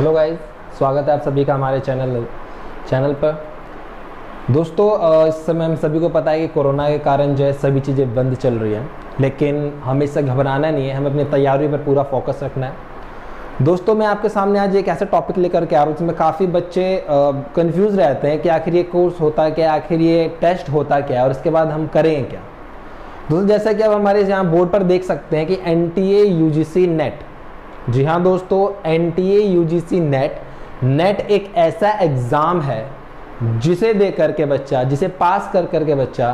Hello guys, स्वागत है आप सभी का हमारे चैनल पर। दोस्तों, इस समय हम सभी को पता है कि कोरोना के कारण जो है सभी चीज़ें बंद चल रही हैं, लेकिन हमें इससे घबराना नहीं है, हमें अपनी तैयारी पर पूरा फोकस रखना है। दोस्तों, मैं आपके सामने आज एक ऐसा टॉपिक लेकर के आ रहा हूँ जिसमें काफ़ी बच्चे कंफ्यूज रहते हैं कि आखिर ये कोर्स होता है क्या, आखिर ये टेस्ट होता क्या है और इसके बाद हम करें क्या। दोस्तों, जैसा कि आप हमारे यहाँ बोर्ड पर देख सकते हैं कि NTA UGC नेट, जी हाँ दोस्तों, NTA UGC नेट एक ऐसा एग्ज़ाम है जिसे दे करके बच्चा, जिसे पास कर करके बच्चा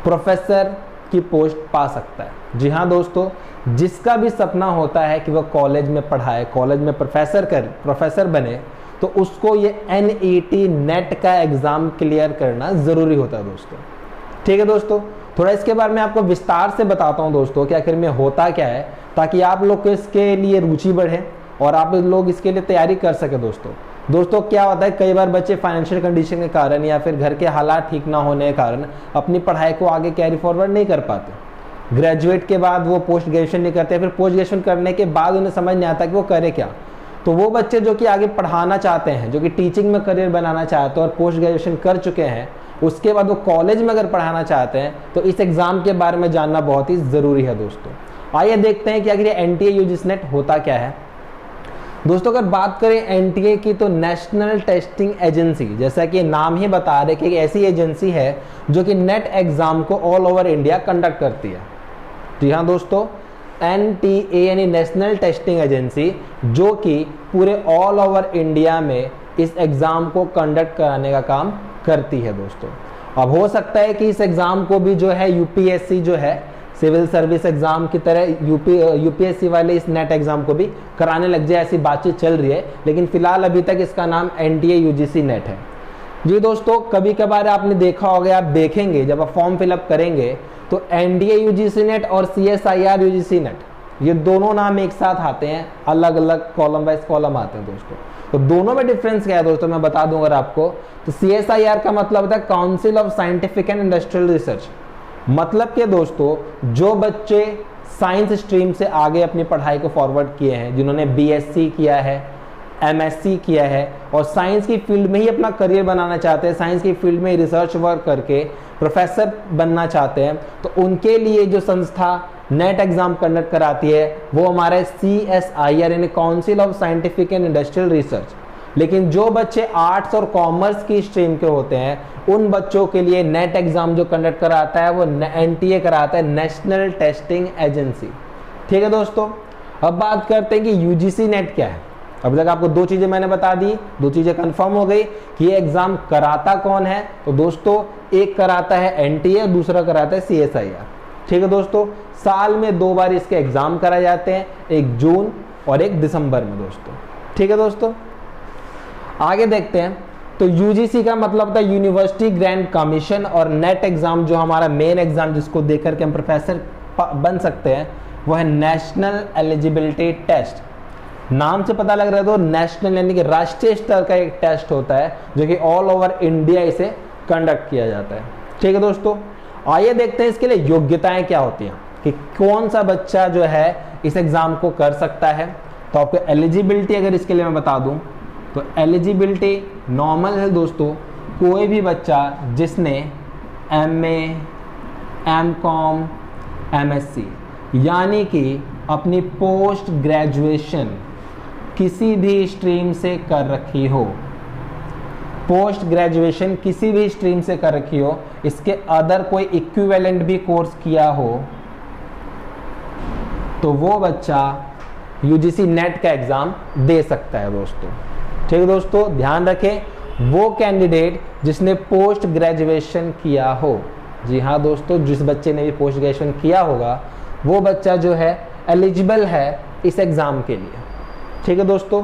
प्रोफेसर की पोस्ट पा सकता है। जी हाँ दोस्तों, जिसका भी सपना होता है कि वह कॉलेज में पढ़ाए, कॉलेज में प्रोफेसर बने, तो उसको ये NET नेट का एग्ज़ाम क्लियर करना ज़रूरी होता है दोस्तों। ठीक है दोस्तों, थोड़ा इसके बारे में आपको विस्तार से बताता हूँ दोस्तों कि आखिर में होता क्या है, ताकि आप लोग को इसके लिए रुचि बढ़े और आप लोग इसके लिए तैयारी कर सके। दोस्तों क्या होता है, कई बार बच्चे फाइनेंशियल कंडीशन के कारण या फिर घर के हालात ठीक ना होने के कारण अपनी पढ़ाई को आगे कैरी फॉरवर्ड नहीं कर पाते। ग्रेजुएट के बाद वो पोस्ट ग्रेजुएशन नहीं करते, फिर पोस्ट ग्रेजुएशन करने के बाद उन्हें समझ नहीं आता कि वो करे क्या। तो वो बच्चे जो कि आगे पढ़ाना चाहते हैं, जो कि टीचिंग में करियर बनाना चाहते हैं और पोस्ट ग्रेजुएशन कर चुके हैं, उसके बाद वो कॉलेज में अगर पढ़ाना चाहते हैं तो इस एग्ज़ाम के बारे में जानना बहुत ही ज़रूरी है दोस्तों। आइए देखते हैं कि आखिर NTA UGC नेट होता क्या है। दोस्तों, अगर बात करें NTA की तो नेशनल टेस्टिंग एजेंसी, जैसा कि नाम ही बता रहे कि एक ऐसी एजेंसी है जो कि नेट एग्ज़ाम को ऑल ओवर इंडिया कंडक्ट करती है। जी हाँ दोस्तों, NTA यानी नेशनल टेस्टिंग एजेंसी, जो कि पूरे ऑल ओवर इंडिया में इस एग्ज़ाम को कंडक्ट कराने का काम करती है दोस्तों। अब हो सकता है कि इस एग्ज़ाम को भी जो है UPSC जो है सिविल सर्विस एग्ज़ाम की तरह UPSC वाले इस नेट एग्ज़ाम को भी कराने लग जाए, ऐसी बातचीत चल रही है, लेकिन फिलहाल अभी तक इसका नाम NTA UGC नेट है। जी दोस्तों, कभी कभार आपने देखा होगा, आप देखेंगे जब आप फॉर्म फिलअप करेंगे तो NTA UGC नेट और CSIR UGC नेट, ये दोनों नाम एक साथ आते हैं, अलग अलग कॉलम वाइज कॉलम आते हैं दोस्तों। तो दोनों में डिफरेंस क्या है दोस्तों, मैं बता दूंगा आपको। तो CSIR का मतलब होता है council of scientific and industrial research. मतलब कि दोस्तों, जो बच्चे साइंस स्ट्रीम से आगे अपनी पढ़ाई को फॉरवर्ड किए हैं, जिन्होंने BSc किया है, MSc किया है और साइंस की फील्ड में ही अपना करियर बनाना चाहते हैं, साइंस की फील्ड में रिसर्च वर्क करके प्रोफेसर बनना चाहते हैं, तो उनके लिए जो संस्था नेट एग्जाम कंडक्ट कराती है वो हमारा CSIR यानी council of scientific and industrial research. लेकिन जो बच्चे आर्ट्स और कॉमर्स की स्ट्रीम के होते हैं, उन बच्चों के लिए नेट एग्जाम जो कंडक्ट कराता है वो NTA कराता है, नेशनल टेस्टिंग एजेंसी। ठीक है दोस्तों, अब बात करते हैं कि UGC नेट क्या है। अब तक आपको दो चीजें मैंने बता दी, दो चीजें कंफर्म हो गई कि ये एग्जाम कराता कौन है। तो दोस्तों, एक कराता है NTA, दूसरा कराता है CSIR। ठीक है दोस्तों, साल में 2 बार इसके एग्जाम कराए जाते हैं, एक जून और एक दिसंबर में दोस्तों। ठीक है दोस्तों, आगे देखते हैं। तो UGC का मतलब होता है यूनिवर्सिटी ग्रांट कमीशन, और नेट एग्जाम जो हमारा मेन एग्जाम जिसको देकर के हम प्रोफेसर बन सकते हैं वो है नेशनल एलिजिबिलिटी टेस्ट। नाम से पता लग रहा है तो नेशनल यानी कि राष्ट्रीय स्तर का एक टेस्ट होता है जो कि ऑल ओवर इंडिया इसे कंडक्ट किया जाता है। ठीक है दोस्तों, आइए देखते हैं इसके लिए योग्यताएं क्या होती हैं कि कौन सा बच्चा जो है इस एग्जाम को कर सकता है। तो आपको एलिजिबिलिटी अगर इसके लिए मैं बता दूं तो एलिजिबिलिटी नॉर्मल है दोस्तों, कोई भी बच्चा जिसने MA, MCOM, MSc यानी कि अपनी पोस्ट ग्रेजुएशन किसी भी स्ट्रीम से कर रखी हो, पोस्ट ग्रेजुएशन किसी भी स्ट्रीम से कर रखी हो, इसके अदर कोई इक्विवेलेंट भी कोर्स किया हो, तो वो बच्चा UGC नेट का एग्जाम दे सकता है दोस्तों। ठीक है दोस्तों, ध्यान रखें, वो कैंडिडेट जिसने पोस्ट ग्रेजुएशन किया हो। जी हाँ दोस्तों, जिस बच्चे ने भी पोस्ट ग्रेजुएशन किया होगा वो बच्चा जो है एलिजिबल है इस एग्जाम के लिए। ठीक है दोस्तों,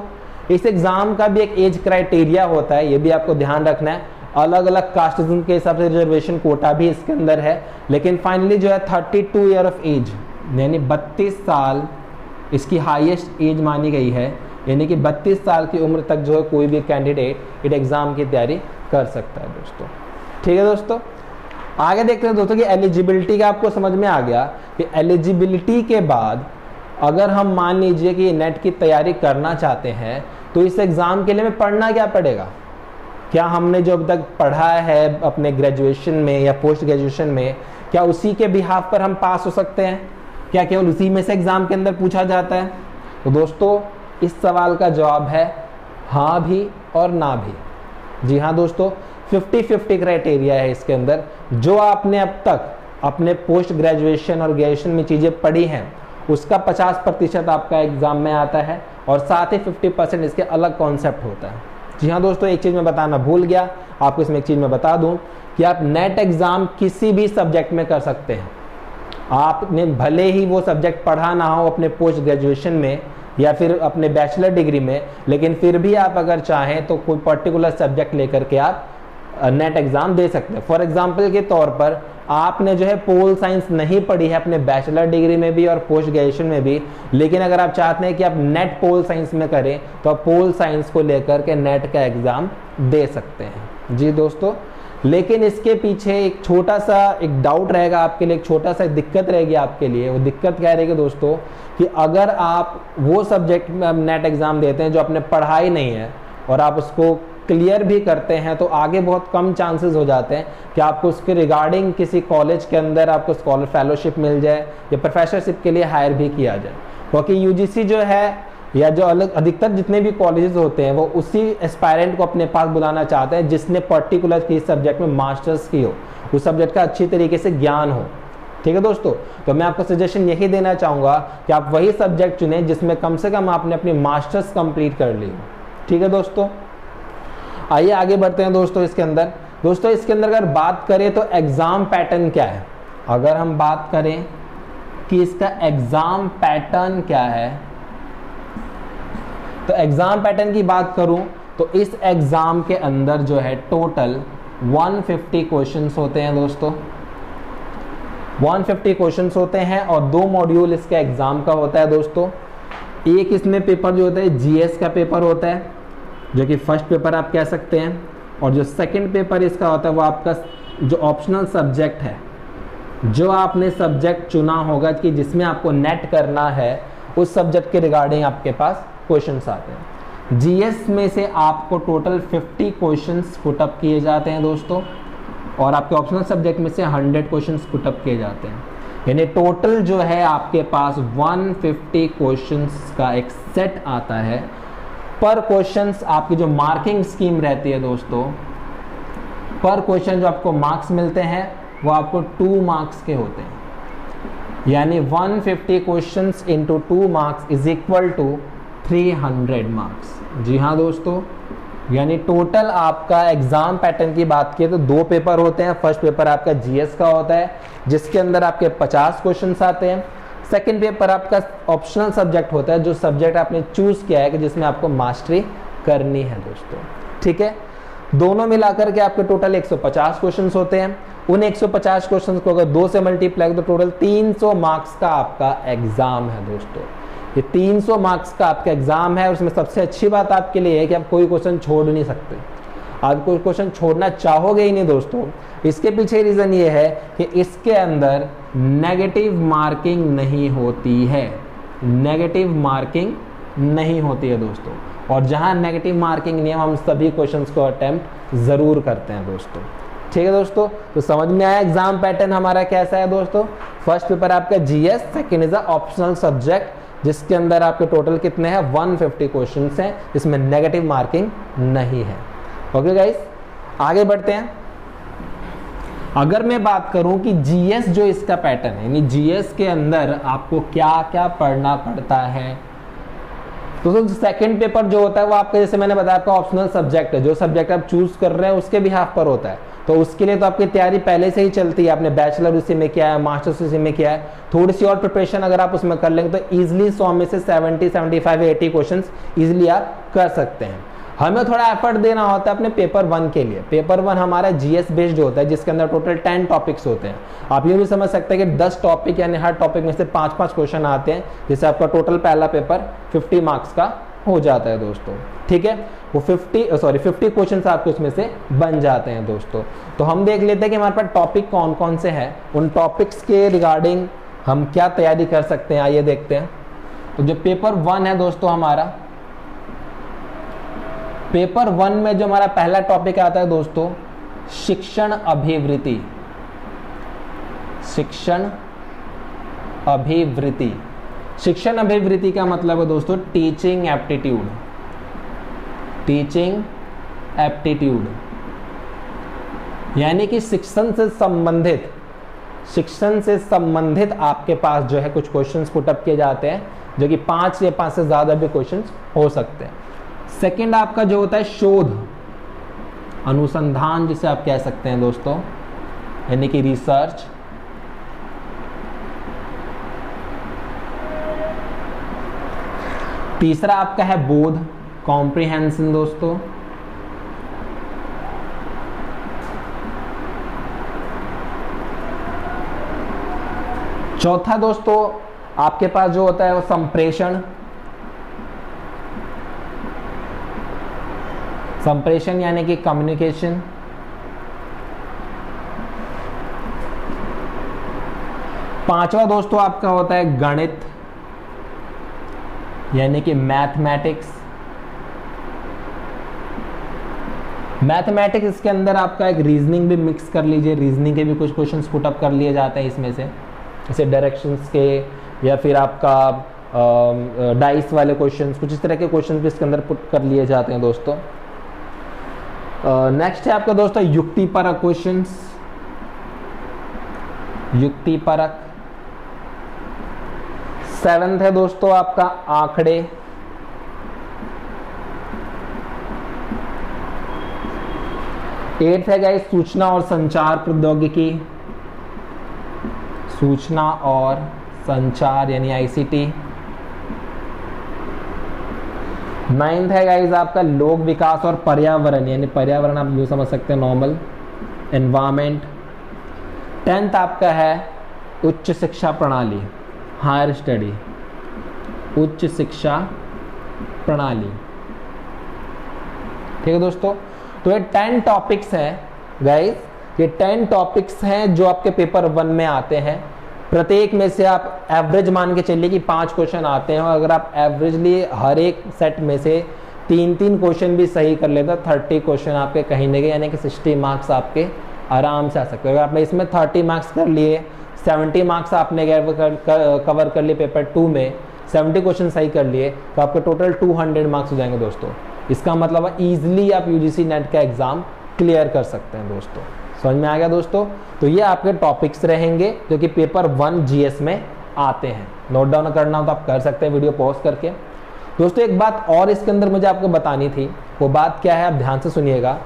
इस एग्जाम का भी एक एज क्राइटेरिया होता है, ये भी आपको ध्यान रखना है। अलग अलग कास्टिज्म के हिसाब से रिजर्वेशन कोटा भी इसके अंदर है, लेकिन फाइनली जो है 32 ईयर ऑफ एज यानी 32 साल इसकी हाईएस्ट एज मानी गई है, यानी कि 32 साल की उम्र तक जो है कोई भी कैंडिडेट इस एग्जाम की तैयारी कर सकता है दोस्तों। ठीक है दोस्तों, आगे देखते हैं दोस्तों कि एलिजिबिलिटी का आपको समझ में आ गया कि एलिजिबिलिटी के बाद अगर हम मान लीजिए कि नेट की तैयारी करना चाहते हैं तो इस एग्ज़ाम के लिए हमें पढ़ना क्या पड़ेगा? क्या हमने जो अब तक पढ़ा है अपने ग्रेजुएशन में या पोस्ट ग्रेजुएशन में, क्या उसी के बिहाफ पर हम पास हो सकते हैं? क्या केवल उसी में से एग्ज़ाम के अंदर पूछा जाता है? तो दोस्तों इस सवाल का जवाब है हाँ भी और ना भी। जी हाँ दोस्तों, 50-50 क्राइटेरिया है इसके अंदर। जो आपने अब तक अपने पोस्ट ग्रेजुएशन और ग्रेजुएशन में चीज़ें पढ़ी हैं उसका 50% आपका एग्ज़ाम में आता है और साथ ही 50% इसके अलग कॉन्सेप्ट होता है। जी हाँ दोस्तों, एक चीज़ मैं बताना भूल गया आपको, इसमें एक चीज़ मैं बता दूं कि आप नेट एग्ज़ाम किसी भी सब्जेक्ट में कर सकते हैं। आपने भले ही वो सब्जेक्ट पढ़ा ना हो अपने पोस्ट ग्रेजुएशन में या फिर अपने बैचलर डिग्री में, लेकिन फिर भी आप अगर चाहें तो कोई पर्टिकुलर सब्जेक्ट लेकर के आप नेट एग्ज़ाम दे सकते हैं। फॉर एग्जांपल के तौर पर आपने जो है पोल साइंस नहीं पढ़ी है अपने बैचलर डिग्री में भी और पोस्ट ग्रेजुएशन में भी, लेकिन अगर आप चाहते हैं कि आप नेट पोल साइंस में करें तो आप पोल साइंस को लेकर के नेट का एग्ज़ाम दे सकते हैं। जी दोस्तों, लेकिन इसके पीछे एक छोटा सा एक डाउट रहेगा आपके लिए, एक छोटा सा दिक्कत रहेगी आपके लिए। वो दिक्कत क्या रहेगी दोस्तों कि अगर आप वो सब्जेक्ट में नेट एग्ज़ाम देते हैं जो आपने पढ़ाई नहीं है और आप उसको क्लियर भी करते हैं तो आगे बहुत कम चांसेस हो जाते हैं कि आपको उसके रिगार्डिंग किसी कॉलेज के अंदर आपको स्कॉलर फेलोशिप मिल जाए या प्रोफेसरशिप के लिए हायर भी किया जाए। क्योंकि यूजीसी जो है या जो अलग अधिकतर जितने भी कॉलेजेस होते हैं वो उसी एस्पायरेंट को अपने पास बुलाना चाहते हैं जिसने पर्टिकुलर किसी सब्जेक्ट में मास्टर्स की हो, उस सब्जेक्ट का अच्छी तरीके से ज्ञान हो। ठीक है दोस्तों, तो मैं आपको सजेशन यही देना चाहूँगा कि आप वही सब्जेक्ट चुनें जिसमें कम से कम आपने अपनी मास्टर्स कंप्लीट कर ली हो। ठीक है दोस्तों, आइए आगे बढ़ते हैं दोस्तों। इसके अंदर अगर बात करें तो एग्ज़ाम पैटर्न क्या है, अगर हम बात करें कि इसका एग्ज़ाम पैटर्न क्या है, तो एग्ज़ाम पैटर्न की बात करूं तो इस एग्ज़ाम के अंदर जो है टोटल 150 क्वेश्चंस होते हैं दोस्तों। 150 क्वेश्चंस होते हैं और 2 मॉड्यूल इसका एग्ज़ाम का होता है दोस्तों। एक इसमें पेपर जो होता है जीएस का पेपर होता है जो कि फर्स्ट पेपर आप कह सकते हैं, और जो सेकंड पेपर इसका होता है वो आपका जो ऑप्शनल सब्जेक्ट है, जो आपने सब्जेक्ट चुना होगा कि जिसमें आपको नेट करना है उस सब्जेक्ट के रिगार्डिंग आपके पास क्वेश्चंस आते हैं। जीएस में से आपको टोटल 50 क्वेश्चंस पुटअप किए जाते हैं दोस्तों, और आपके ऑप्शनल सब्जेक्ट में से 100 क्वेश्चंस पुटअप किए जाते हैं। यानी टोटल जो है आपके पास 150 क्वेश्चंस का एक सेट आता है। पर क्वेश्चंस आपकी जो मार्किंग स्कीम रहती है दोस्तों, पर क्वेश्चन जो आपको मार्क्स मिलते हैं वो आपको 2 मार्क्स के होते हैं। यानी 150 questions into 2 marks is equal to 300 marks. जी हाँ दोस्तों, यानी टोटल आपका एग्जाम पैटर्न की बात की तो 2 पेपर होते हैं। फर्स्ट पेपर आपका जीएस का होता है जिसके अंदर आपके 50 क्वेश्चंस आते हैं। सेकंड पेपर आपका ऑप्शनल सब्जेक्ट होता है, जो सब्जेक्ट आपने चूज किया है कि जिसमें आपको मास्टरी करनी है दोस्तों। ठीक है, दोनों मिलाकर के आपके टोटल 150 क्वेश्चंस होते हैं। उन 150 क्वेश्चंस को अगर 2 से मल्टीप्लाई तो टोटल 300 मार्क्स का आपका एग्जाम है दोस्तों। ये 300 मार्क्स का आपका एग्जाम है और उसमें सबसे अच्छी बात आपके लिए है कि आप कोई क्वेश्चन छोड़ नहीं सकते। आप कोई क्वेश्चन छोड़ना चाहोगे ही नहीं दोस्तों। इसके पीछे रीजन ये है कि इसके अंदर नेगेटिव मार्किंग नहीं होती है, नेगेटिव मार्किंग नहीं होती है दोस्तों। और जहां नेगेटिव मार्किंग नहीं है हम सभी क्वेश्चंस को अटेम्प्ट जरूर करते हैं दोस्तों। ठीक है दोस्तों, तो समझ में आया एग्जाम पैटर्न हमारा कैसा है दोस्तों। फर्स्ट पेपर आपका GS, second is a optional subject जिसके अंदर आपके टोटल कितने हैं 150 क्वेश्चंस हैं, जिसमें नेगेटिव मार्किंग नहीं है। ओके गाइस, आगे बढ़ते हैं। अगर मैं बात करूं कि जीएस जो इसका पैटर्न है, यानी जीएस के अंदर आपको क्या क्या पढ़ना पड़ता है, तो सेकंड पेपर जो होता है वो आपका जैसे मैंने बताया आपका ऑप्शनल सब्जेक्ट है। जो सब्जेक्ट आप चूज कर रहे हैं उसके बिहाफ पर होता है, तो उसके लिए तो आपकी तैयारी पहले से ही चलती है। आपने बैचलर उसी में किया है, मास्टर्स उसी में किया है, थोड़ी सी और प्रिपरेशन अगर आप उसमें कर लेंगे तो इजिली 100 में से 70, 75, 80 क्वेश्चन इजिली आप कर सकते हैं। हमें थोड़ा एफर्ट देना होता है अपने पेपर 1 के लिए। पेपर 1 हमारा जीएस बेस्ड होता है जिसके अंदर टोटल 10 टॉपिक्स होते हैं। आप ये भी समझ सकते हैं कि 10 टॉपिक यानी हर टॉपिक में से 5-5 क्वेश्चन आते हैं, जिससे आपका टोटल पहला पेपर 50 मार्क्स का हो जाता है दोस्तों। ठीक है, वो 50 क्वेश्चन आपके उसमें से बन जाते हैं दोस्तों। तो हम देख लेते हैं कि हमारे पास टॉपिक कौन कौन से हैं, उन टॉपिक्स के रिगार्डिंग हम क्या तैयारी कर सकते हैं। आइए देखते हैं। तो जो पेपर 1 है दोस्तों हमारा, पेपर 1 में जो हमारा पहला टॉपिक आता है दोस्तों, शिक्षण अभिवृत्ति। शिक्षण अभिवृत्ति, शिक्षण अभिवृत्ति का मतलब है दोस्तों टीचिंग एप्टीट्यूड। टीचिंग एप्टीट्यूड यानी कि शिक्षण से संबंधित आपके पास जो है कुछ क्वेश्चंस पुट अप किए जाते हैं, जो कि 5 या 5 से ज्यादा भी क्वेश्चंस हो सकते हैं। सेकंड आपका जो होता है शोध, अनुसंधान जिसे आप कह सकते हैं दोस्तों, यानी कि रिसर्च। तीसरा आपका है बोध, कॉम्प्रिहेंशन दोस्तों। चौथा दोस्तों आपके पास जो होता है वो संप्रेषण। संप्रेषण यानी कि कम्युनिकेशन। पांचवा दोस्तों आपका होता है गणित यानी कि मैथमेटिक्स। मैथमेटिक्स इसके अंदर आपका एक रीजनिंग भी मिक्स कर लीजिए, रीजनिंग के भी कुछ क्वेश्चंस पुट अप कर लिए जाते हैं इसमें से, जैसे डायरेक्शंस के या फिर आपका डाइस वाले क्वेश्चंस, कुछ इस तरह के क्वेश्चंस भी इसके अंदर पुट कर लिए जाते हैं दोस्तों। नेक्स्ट है आपका दोस्तों युक्तिपरक क्वेश्चंस। युक्तिपरक। 7th है दोस्तों आपका आंकड़े। 8th है गाइस सूचना और संचार प्रौद्योगिकी। सूचना और संचार यानी आईसीटी। 9th है गाइस आपका लोक विकास और पर्यावरण, यानी पर्यावरण आप यूँ समझ सकते हैं नॉर्मल एनवायरमेंट। 10th आपका है उच्च शिक्षा प्रणाली, हायर स्टडी, उच्च शिक्षा प्रणाली। ठीक है दोस्तों, तो ये 10 टॉपिक्स हैं गाइस, ये 10 टॉपिक्स हैं जो आपके पेपर 1 में आते हैं। प्रत्येक में से आप एवरेज मान के चलिए कि 5 क्वेश्चन आते हैं, और अगर आप एवरेजली हर एक सेट में से 3-3 क्वेश्चन भी सही कर लेते हैं, 30 क्वेश्चन आपके कहीं ना कहीं यानी कि 60 मार्क्स आपके आराम से आ सकते हैं। अगर आपने इसमें 30 मार्क्स कर लिए, 70 मार्क्स आपने कवर कर लिए पेपर 2 में, 70 क्वेश्चन सही कर लिए, तो आपके टोटल 200 मार्क्स हो जाएंगे दोस्तों। इसका मतलब ईजिली आप यूजीसी नेट का एग्जाम क्लियर कर सकते हैं दोस्तों। समझ में आ गया दोस्तों? तो ये आपके टॉपिक्स रहेंगे जो कि पेपर 1 जीएस में आते हैं। नोट डाउन करना हो तो आप कर सकते हैं वीडियो पॉज करके। दोस्तों एक बात और इसके अंदर मुझे आपको बतानी थी, वो बात क्या है आप ध्यान से सुनिएगा।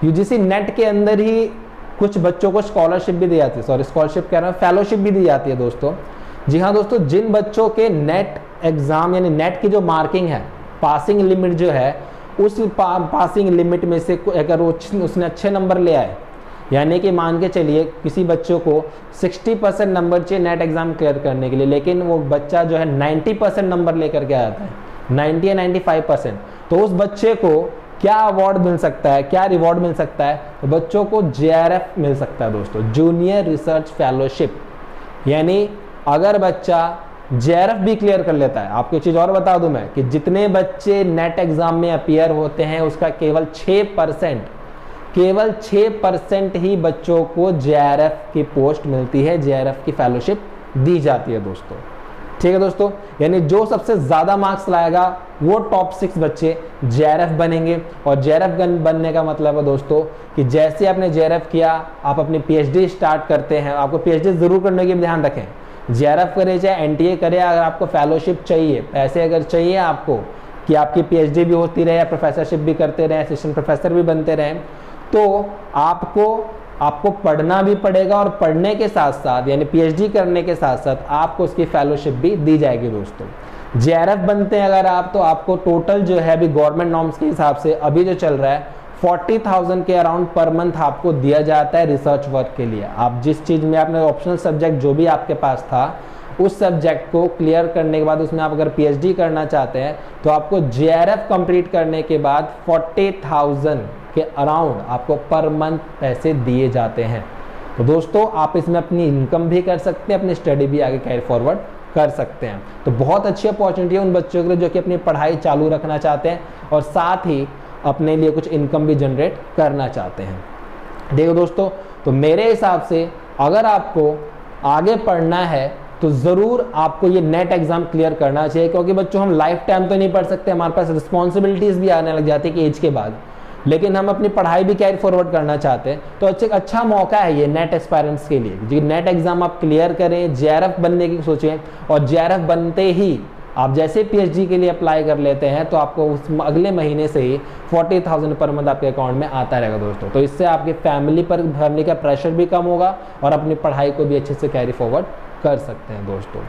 यूजीसी नेट के अंदर ही कुछ बच्चों को स्कॉलरशिप भी दी जाती है, स्कॉलरशिप कह रहा हूँ, फेलोशिप भी दी जाती है दोस्तों। जी हाँ दोस्तों, जिन बच्चों के नेट एग्जाम यानी नेट की जो मार्किंग है, पासिंग लिमिट जो है, उस पासिंग लिमिट में से अगर उसने अच्छे नंबर ले आए, यानी कि मान के चलिए किसी बच्चों को 60% नंबर चाहिए नेट एग्जाम क्लियर करने के लिए, लेकिन वो बच्चा जो है 90% नंबर लेकर के आता है, 90 या 95%, तो उस बच्चे को क्या अवार्ड मिल सकता है, क्या रिवॉर्ड मिल सकता है? तो बच्चों को जेआरएफ मिल सकता है दोस्तों, जूनियर रिसर्च फेलोशिप। यानी अगर बच्चा जेआरएफ भी क्लियर कर लेता है, आपको एक चीज और बता दूं मैं कि जितने बच्चे नेट एग्जाम में अपीयर होते हैं उसका केवल 6% ही बच्चों को जेआरएफ की पोस्ट मिलती है, जेआरएफ की फेलोशिप दी जाती है दोस्तों। ठीक है दोस्तों, यानी जो सबसे ज्यादा मार्क्स लाएगा वो टॉप 6 बच्चे जेआरएफ बनेंगे। और जेआरएफ बनने का मतलब है दोस्तों कि जैसे आपने जेआरएफ किया, आप अपनी पीएचडी स्टार्ट करते हैं, आपको पीएचडी जरूर करने की ध्यान रखें। जेआरएफ करे चाहे एनटीए करे, अगर आपको फेलोशिप चाहिए, पैसे अगर चाहिए आपको कि आपकी पीएचडी भी होती रहे, प्रोफेसरशिप भी करते रहे, असिस्टेंट प्रोफेसर भी बनते रहे, तो आपको पढ़ना भी पड़ेगा, और पढ़ने के साथ साथ यानी पीएचडी करने के साथ साथ आपको उसकी फेलोशिप भी दी जाएगी दोस्तों। जेआरएफ बनते हैं अगर आप, तो आपको टोटल जो है अभी गवर्नमेंट नॉर्म्स के हिसाब से अभी जो चल रहा है 40,000 के अराउंड पर मंथ आपको दिया जाता है रिसर्च वर्क के लिए। आप जिस चीज में आपने ऑप्शनल सब्जेक्ट जो भी आपके पास था, उस सब्जेक्ट को क्लियर करने के बाद उसमें आप अगर पीएचडी करना चाहते हैं तो आपको जेआरएफ कंप्लीट करने के बाद 40,000 के अराउंड आपको पर मंथ पैसे दिए जाते हैं। तो दोस्तों आप इसमें अपनी इनकम भी कर सकते हैं, अपनी स्टडी भी आगे कैरी फॉरवर्ड कर सकते हैं। तो बहुत अच्छी अपॉर्चुनिटी है उन बच्चों के लिए जो कि अपनी पढ़ाई चालू रखना चाहते हैं, और साथ ही अपने लिए कुछ इनकम भी जनरेट करना चाहते हैं। देखो दोस्तों, तो मेरे हिसाब से अगर आपको आगे पढ़ना है तो ज़रूर आपको ये नेट एग्जाम क्लियर करना चाहिए, क्योंकि बच्चों हम लाइफ टाइम तो नहीं पढ़ सकते, हमारे पास रिस्पॉन्सिबिलिटीज़ भी आने लग जाती है कि एज के बाद, लेकिन हम अपनी पढ़ाई भी कैरी फॉरवर्ड करना चाहते हैं। तो अच्छा मौका है ये नेट एस्पायरेंट्स के लिए, जी नेट एग्जाम आप क्लियर करें, जेआरएफ बनने की सोचें, और जेआरएफ बनते ही आप जैसे पीएचडी के लिए अप्लाई कर लेते हैं तो आपको उस अगले महीने से ही 40,000 पर मंथ आपके अकाउंट में आता रहेगा दोस्तों। तो इससे आपके फैमिली का प्रेशर भी कम होगा और अपनी पढ़ाई को भी अच्छे से कैरी फॉरवर्ड कर सकते हैं दोस्तों।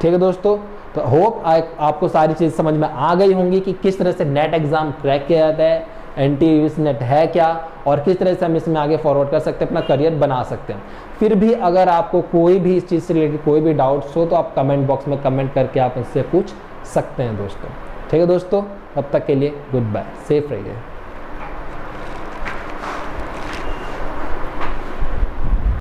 ठीक है दोस्तों, तो होप आपको सारी चीज़ समझ में आ गई होंगी कि किस तरह से नेट एग्जाम क्रैक किया जाता है, एनटीयूएस नेट है क्या, और किस तरह से हम इसमें आगे फॉरवर्ड कर सकते हैं, अपना करियर बना सकते हैं। फिर भी अगर आपको कोई भी इस चीज़ से रिलेटेड कोई भी डाउट्स हो तो आप कमेंट बॉक्स में कमेंट करके आप इससे पूछ सकते हैं दोस्तों। ठीक है दोस्तों, तब तक के लिए गुड बाय, सेफ रहिए।